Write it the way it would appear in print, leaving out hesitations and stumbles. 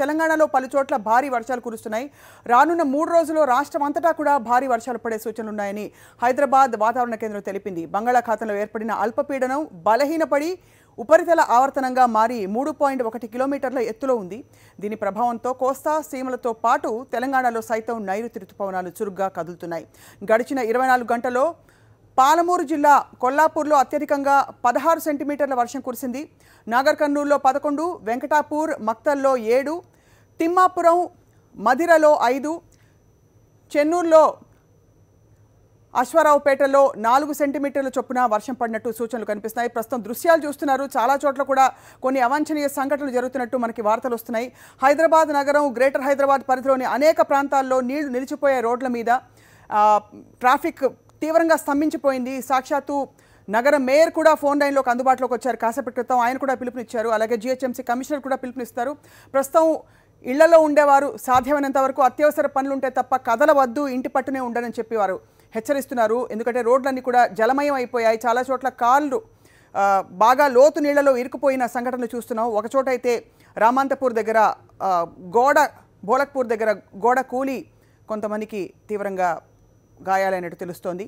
తెలంగాణలో పలు చోట్ల భారీ వర్షాలు కురుస్తున్నాయి. రానున్న 3 రోజుల్లో రాష్ట్రమంతటా కూడా భారీ వర్షాలు పడే సూచనలు ఉన్నాయని హైదరాబాద్ వాతావరణ కేంద్రం తెలిపింది. బంగాళాఖాతంలో ఏర్పడిన అల్పపీడనం బలహీనపడి ఉపరితల ఆవర్తనంగా మారి 3.1 కిలోమీటర్ల ఎత్తులో ఉంది. దీని ప్రభావంతో కోస్తా సీమలతో పాటు తెలంగాణలో సైతం నైరుతి రుతుపవనాలు చురుగ్గా కదులుతున్నాయి. గడిచిన 24 గంటల్లో పాలమూరు జిల్లా కొల్లాపూర్లో అత్యధికంగా 16 సెంటీమీటర్ల వర్షం కురిసింది. నాగర్ కర్నూలులో 11, వెంకటాపూర్ మక్తల్లో 7, తిమ్మాపురం మధిరలో 5, చెన్నూరులో అశ్వారావుపేటలో 4 సెంటీమీటర్ల చొప్పున వర్షం పడినట్టు సూచనలు కనిపిస్తున్నాయి. ప్రస్తుతం దృశ్యాలు చూస్తున్నారు. చాలా చోట్ల కూడా కొన్ని అవాంఛనీయ సంఘటనలు జరుగుతున్నట్టు మనకి వార్తలు వస్తున్నాయి. హైదరాబాద్ నగరం, గ్రేటర్ హైదరాబాద్ పరిధిలోని అనేక ప్రాంతాల్లో నీళ్లు నిలిచిపోయే రోడ్ల మీద ట్రాఫిక్ తీవ్రంగా స్తంభించిపోయింది. సాక్షాత్తు నగర మేయర్ కూడా ఫోన్ లైన్లోకి అందుబాటులోకి వచ్చారు. కాసేపటి క్రితం ఆయన కూడా పిలుపునిచ్చారు. అలాగే జిహెచ్ఎంసీ కమిషనర్ కూడా పిలుపునిస్తారు. ప్రస్తుతం ఇళ్లలో ఉండేవారు సాధ్యమైనంత వరకు అత్యవసర పనులుంటే తప్ప కదలవద్దు, ఇంటి పట్టునే ఉండనని చెప్పి వారు హెచ్చరిస్తున్నారు. ఎందుకంటే రోడ్లన్నీ కూడా జలమయం అయిపోయాయి. చాలా చోట్ల కార్లు బాగా లోతు నీళ్లలో ఇరుకుపోయిన సంఘటనలు చూస్తున్నాం. ఒక చోట అయితే రామాంతపూర్ దగ్గర బోలక్పూర్ దగ్గర గోడ కూలి కొంతమందికి తీవ్రంగా గాయాలైనట్టు తెలుస్తోంది.